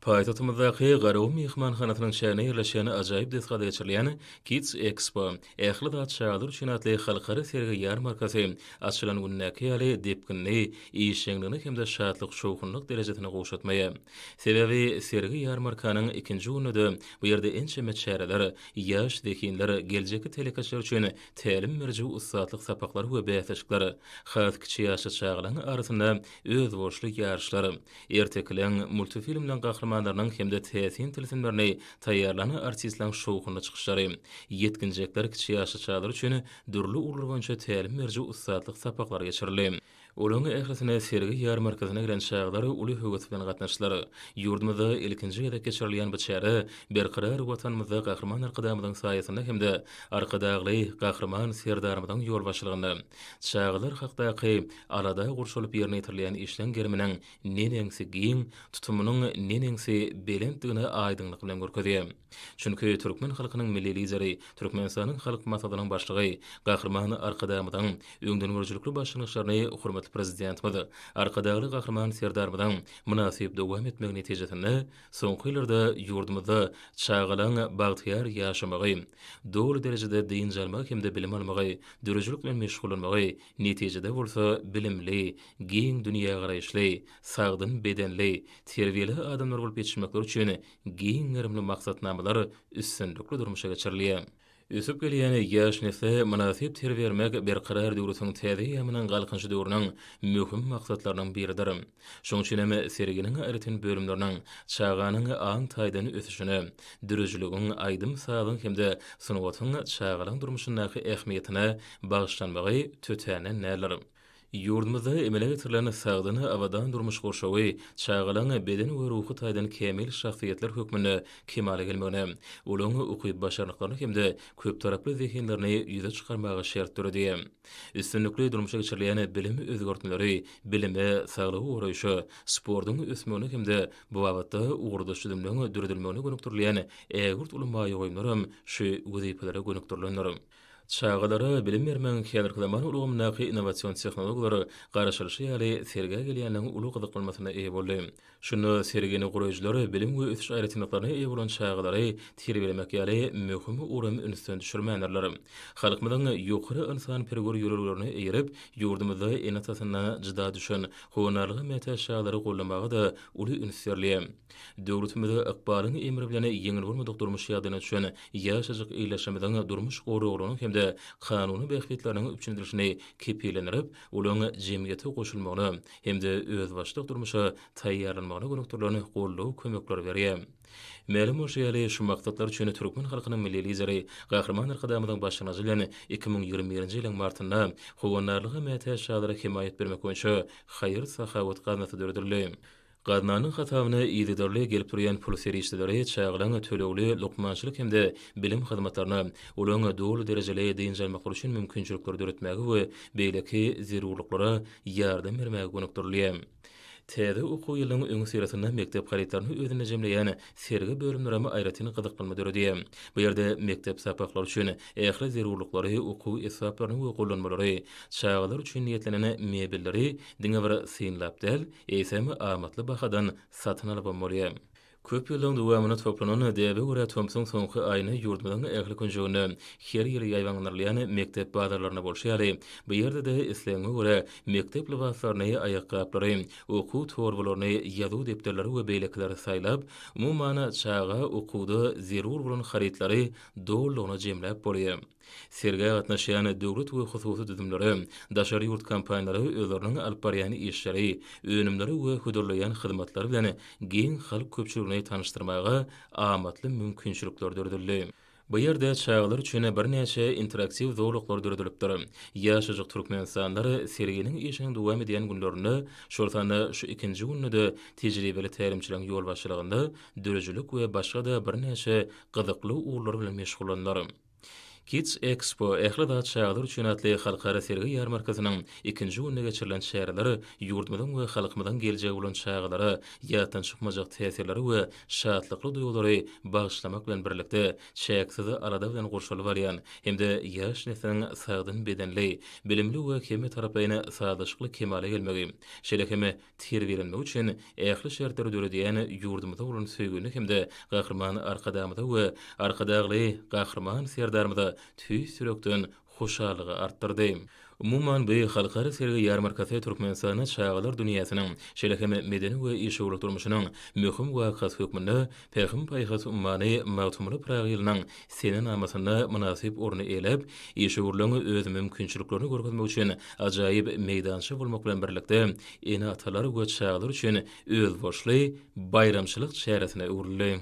Paytahtymyzdaky Garaw mehmanhanatynyň şäherine ýerleşýän ajaýyp desgada geçirilýän Kids Expo ähli zat şagyr üçin atly halkara sergi ýarmarkasy açylan günnäki ýaly depkinli, işeňligini hemde şadlyk şowhunlyk derejesine gowşatmaýa. Sebebi sergi ýarmarkanyň ikinji günüde bu ýerde ençe meçäreler, ýaş dekinler, geljeki telekaçlar üçin tälim merji ussatlyk sapaklary we bäsešikler, has kiçi ýaşy çagylaryň arasynda öz boşlyk ýarşlary, ertekleň multifilmden gahrymanlarynyň hemde täsin tilsimlerini taýýarlany artistlaryň şowhunly çykyşlary, ýetginjekler kiçi ýaşy çaglar üçin dürli urlar boýunça tälim merji ussatlyk sapaklary geçirildi. Olaň ählisine sergi ýarmarkasyna giren şagyrdary uly höwet bilen gatnaşdylar. Ýurdumyzda ilkinji ýerde geçirilýän bu çäre berqarar watanymyzda gahrman arkadamyň saýasynda hemde arkadagly gahrman serdarymyň ýol başlygyny, çagylar hakdaky alada gurşulyp ýerine ýetirilýän işleň germiniň nenengsi giň, tutumynyň nenengsi belentdigine aýdynlyk bilen görkezýär. Çünki türkmen halkynyň milli lideri, Türkmenistanyň halk masadynyň başlygy, gahrman arkadamyň öňden görjülükli başlyklaryny hurmatly prezidentimiz, arkadagy gahrman serdarymyň münasip dowam etmegi netijesinde soňky ýyllarda ýurdumyzda çagylaň bagtyar ýaşamagy, dogry derejede diňjalmak hemde bilim almagy, dürüjlük bilen meşgul bolmagy, netijede bolsa bilimli, giň dünýä garaýşly, sagdyn bedenli, terbiýeli adamlar bolup ýetişmekler üçin giň gerimli maksatnamalar üstünlikli durmuşa geçirilýär. Üsüp gelýän ýaş nesle münasip terbiýermek berqarar döwrüň täze ýamynyň galkynjy döwrüniň möhüm maksatlarynyň biridir. Şoň üçin hem serginiň aýratyn bölümleriniň çağanyň aň taýdan ösüşine, dürüjlügiň aýdym sağlygyň hemde sunuwatyň çağalaň durmuşyndaky ähmiýetine bagyşlanmagy tötänen näler. Ýurdumyzda emele getirilen sagdyny awadan durmuş gorşawy, çağalaň beden we ruhy taýdan kemil şahsiýetler hökmünde kemale gelmegine, olaň okuýup başarlyklaryny hemde köp taraply zehinlerini ýüze çykarmagy şert durdy. Üstünlikli durmuşa geçirilýän bilim özgörtmeleri, bilime, saglygy goraýşy, spordyň ösmegine hemde bu wagtda ugurdaşy dümleň dürdülmegine gönükdirilýän ägurt uly maýa şu wezipelere gönükdirilenler. Çağlara bilim bermeň häzirkilemän ulgamnaky innowasion tehnologiýalary garaşylyşy ýaly serge gelýänligiň uly gyzyklanmasyna eýe boldy. Şunu sergini guraýjylary bilim we ösüş aýratynlyklaryna eýe bolan çağlary terbiýelemek ýaly möhüm urum ünsün düşürmänler. Halkymyzyň ýokary insan pergör ýöreliglerini eýerip, ýurdumyzda enatasyna jyda düşen honarly meta şaglary gollamagy da uly ünsürliýär. Döwletimizde ykbalyň emri bilen ýeňil bolmadyk durmuş ýagdaýyna düşen ýaşajyk eýleşmeden durmuş goraýgylaryň hemde kanuny behbetleriniň üçindirilişini kepilendirip, olaň jemgyýete goşulmagyny hemde öz başlyk durmuşa taýýarlanmagyna gönükdirlerini gollaw kömekler berýär. Mälim ýaly şu maksatlar üçin türkmen halkynyň milli lideri, gahrman arkadamyň başlygyny 2021-nji ýylyň martynda howanarlygy mätä şaglary himayet bermek boýunça haýyr sahawat gazanasy döredildi. Gadnanyň hatawyny ýygydarly gelip durýan pul serişleri çağlaň tölewli lukmançylyk hemde bilim hyzmatlaryny olaň dogry derejeli diňjalmak üçin mümkinçilikler döretmäge we beýleki zerurluklara ýardam bermäge gönükdirilýär. Täze okuw ýylynyň öňü sirasynda mektep gaýtlaryny özüne jemleýän sergi bölümlerine aýratyn gyzyklanma döredýär. Bu ýerde mektep sapaklary üçin ähli zerurluklary, okuw esaplaryny we gollanmalary, çağlar üçin niýetlenen mebelleri diňe bir synlapdel, eýsem amatly bahadan satyn alyp bolýar. Köp ýylyň dowamyna toplanan däbe görä Thompson soňky aýyny ýurdumyzyň ähli künjüne her ýyly ýaýwanlanýan mektep bazarlaryna bolşýary. Bu ýerde de isleňe görä mektep libaslaryny, aýakgaplary, okuw torbalaryny, ýazyw depderleri we beýlekleri saýlap, umumana çaga okuwda zerur bolan harytlary dowlugyna jemläp bolýar. Serge gatnaşýan döwlet we hususy düzümleri, daşary ýurt kampaniýalary özleriniň alyp barýan işleri, önümleri we hudurlaýan hyzmatlary bilen giň halk köpçüligini tanyşdyrmaga amatly mümkinçilikler döredildi. Bu ýerde çağlar üçin bir näçe interaktiw zorluklar döredilipdir. Ýaşajyk türkmenistandary serginiň işiň dowam edýän günlerinde, şoltanda şu ikinji günde tejribeli tälimçiliň ýol başlygynda dürüjlük we başga da bir näçe gyzykly ugurlar bilen meşgullanlar. Kids Expo ähli çağdır üçin atly halkara sergi ýarmarkasynyň 2-nji gününe geçirilen şäherleri ýurdumyzyň we halkymyzyň geljegi bolan çağlara ýatdan çykmajak täsirleri we şatlykly duýgulary bagyşlamak bilen birlikde çäksiz arada bilen gurşuly barýan hemde ýaş nesliniň sagdyn bedenli, bilimli we kemi tarapaýyna sadyşykly kemale gelmegi, şerekeme tir berilmek üçin ähli şertleri döredýän ýurdumyza bolan söýgüni hemde gahrman arkadamyda we arkadagly gahrman serdarmyda tüý sürekden hoşalygy artdyrdy. Umuman bu halkara sergi ýarmarkasy Türkmenistana çağlar dünýäsiniň şerekeme medeni we işguluk durmuşynyň möhüm wakasy hökmünde Päğüm paýhasy ummany mawtumly pragylynyň senen namasyna münasip orny elep, işgulugyny öz mümkinçiliklerini görkezmek üçin ajaýyp meýdançy bolmak bilen birlikde ene atalar we çağlar üçin öz boşly bayramçylyk şäheretine uğurly.